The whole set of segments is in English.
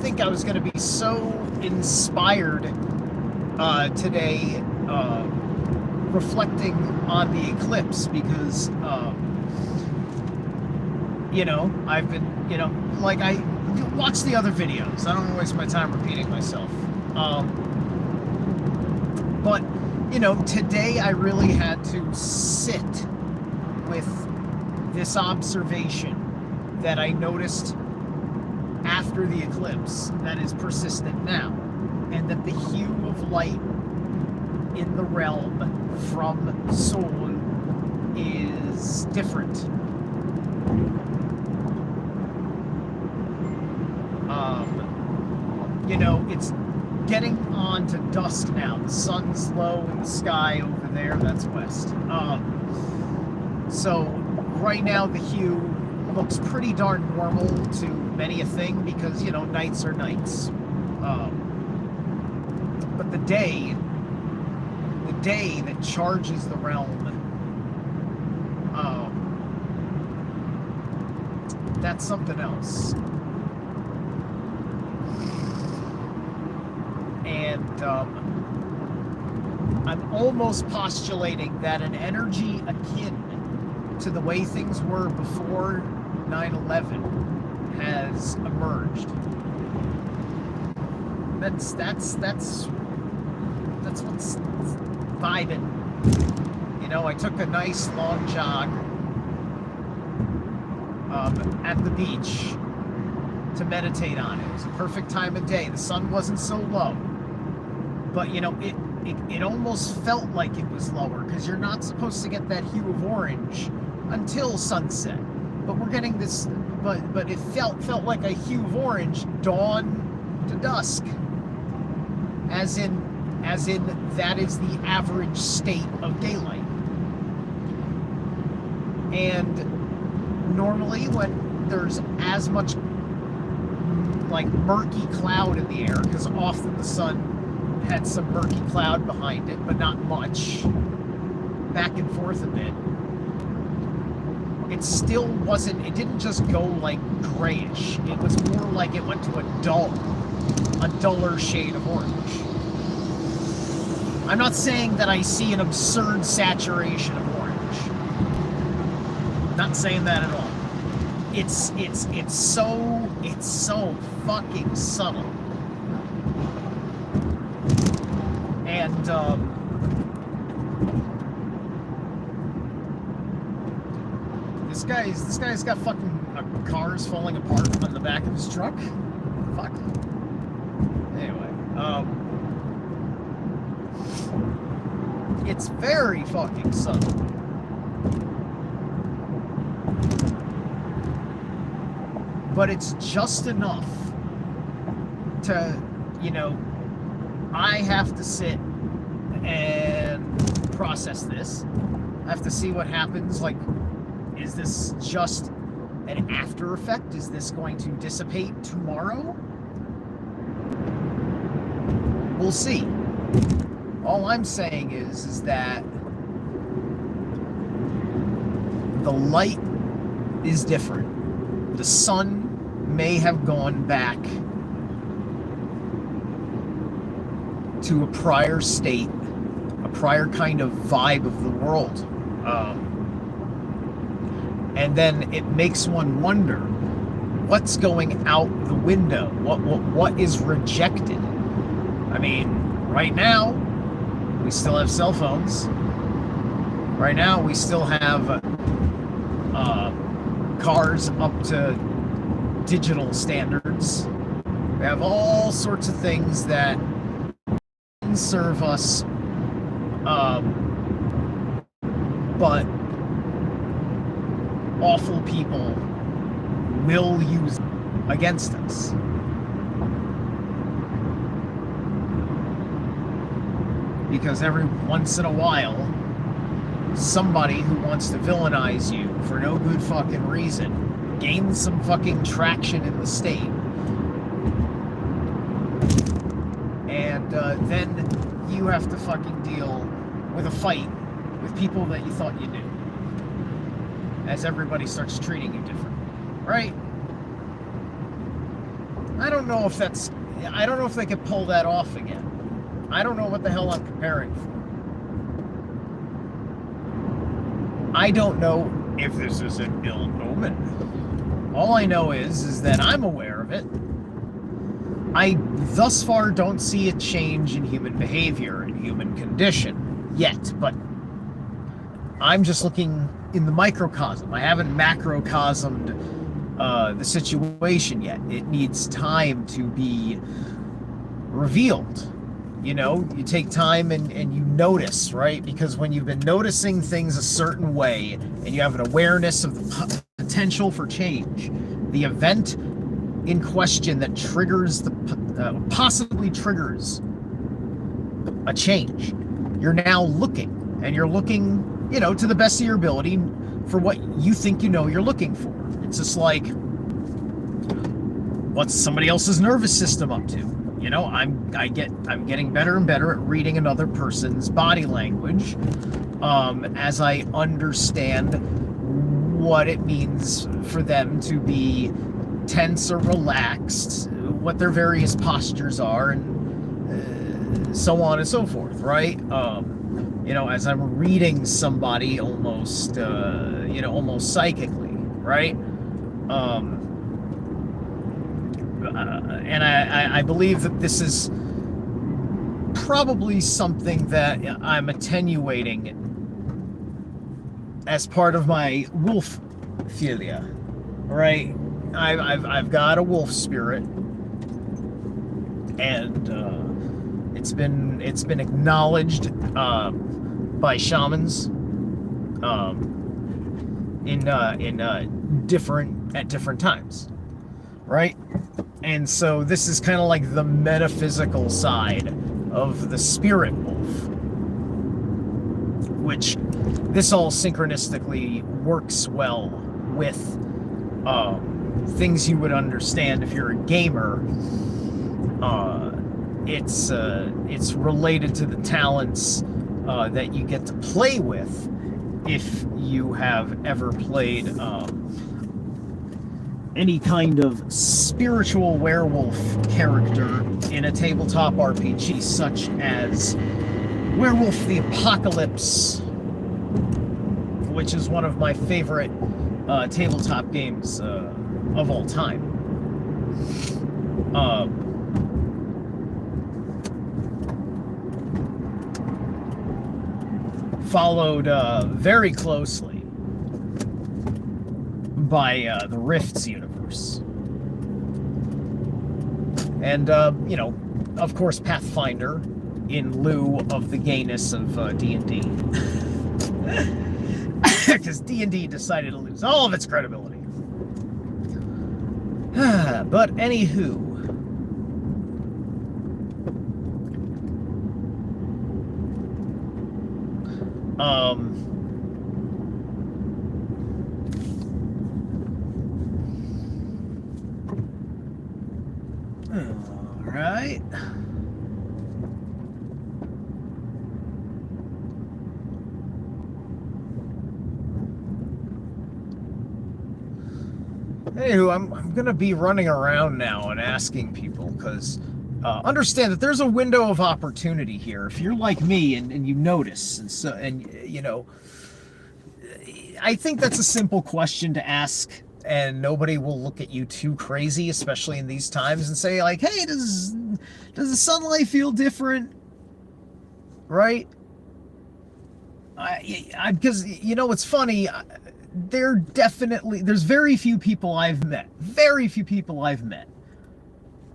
think I was going to be so inspired today, reflecting on the eclipse because, I've been, like I watch the other videos. I don't want to waste my time repeating myself. But, today I really had to sit with this observation that I noticed after the eclipse that is persistent now, and that the hue of light in the realm from Sol is different. It's getting on to dusk now. The sun's low in the sky over there. That's west. So right now the hue looks pretty darn normal to many a thing because, nights are nights. But the day that charges the realm, that's something else. And I'm almost postulating that an energy akin to the way things were before 9/11 has emerged. That's what's vibing. I took a nice long jog at the beach to meditate on it. It was a perfect time of day. The sun wasn't so low, but it almost felt like it was lower because you're not supposed to get that hue of orange until sunset. But we're getting this, but it felt like a hue of orange dawn to dusk, as in that is the average state of daylight. And normally when there's as much like murky cloud in the air, because often the sun had some murky cloud behind it, but not much, back and forth a bit, it still wasn't, it didn't just go like grayish. It was more like it went to a duller shade of orange. I'm not saying that I see an absurd saturation of orange. Not saying that at all. It's so fucking subtle. And this guy's got fucking cars falling apart on the back of his truck. Fuck. Anyway, it's very fucking subtle. But it's just enough to, I have to sit and process this. I have to see what happens. Like, is this just an after effect? Is this going to dissipate tomorrow? We'll see. All I'm saying is that the light is different. The sun may have gone back to a prior state, a prior kind of vibe of the world. And then it makes one wonder what's going out the window, what is rejected. I mean, right now, we still have cell phones. Right now, we still have cars up to digital standards. We have all sorts of things that serve us, but awful people will use against us. Because every once in a while, somebody who wants to villainize you for no good fucking reason gains some fucking traction in the state. And then you have to fucking deal with a fight with people that you thought you knew, as everybody starts treating you different, right? I don't know if that's, I don't know if they could pull that off again. I don't know what the hell I'm preparing for. I don't know if this is an ill omen. All I know is that I'm aware of it. I thus far don't see a change in human behavior and human condition yet, but I'm just looking in the microcosm. I haven't macrocosmed the situation yet. It needs time to be revealed. You know, you take time and you notice, right? Because when you've been noticing things a certain way and you have an awareness of the potential for change, the event in question that triggers possibly triggers a change, you're now looking, and you're looking, you know, to the best of your ability for what you think you know you're looking for. It's just like, what's somebody else's nervous system up to? You know, I'm getting better and better at reading another person's body language as I understand what it means for them to be tense or relaxed, what their various postures are, and so on and so forth, right? You know, as I'm reading somebody almost, you know, almost psychically, right? And I believe that this is probably something that I'm attenuating as part of my wolf philia, right? I've got a wolf spirit, and it's been acknowledged by shamans at different times, right? And so this is kind of like the metaphysical side of the spirit wolf, which this all synchronistically works well with things you would understand if you're a gamer. It's related to the talents that you get to play with if you have ever played any kind of spiritual werewolf character in a tabletop RPG, such as Werewolf the Apocalypse, which is one of my favorite tabletop games of all time. Followed very closely by the Rifts universe. And, you know, of course, Pathfinder, in lieu of the gayness of D&D. Because D&D decided to lose all of its credibility. But anywho, all right. Anywho, I'm going to be running around now and asking people, because understand that there's a window of opportunity here. If you're like me and you notice, and you know, I think that's a simple question to ask, and nobody will look at you too crazy, especially in these times, and say like, hey, does the sunlight feel different? Right? Because, you know, it's funny, there's very few people I've met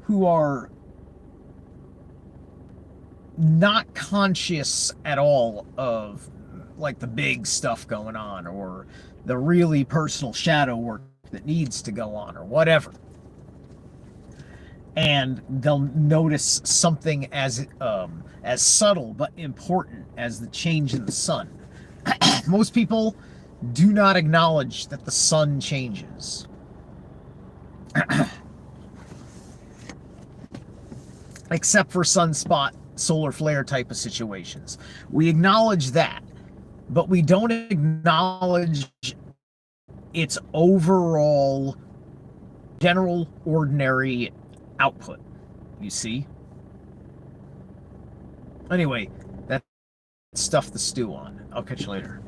who are not conscious at all of like the big stuff going on, or the really personal shadow work that needs to go on, or whatever. And they'll notice something as subtle but important as the change in the sun. Most people do not acknowledge that the sun changes. Except for sunspot, solar flare type of situations. We acknowledge that, but we don't acknowledge its overall, general, ordinary output. You see? Anyway, that's stuff to stew on. I'll catch you later.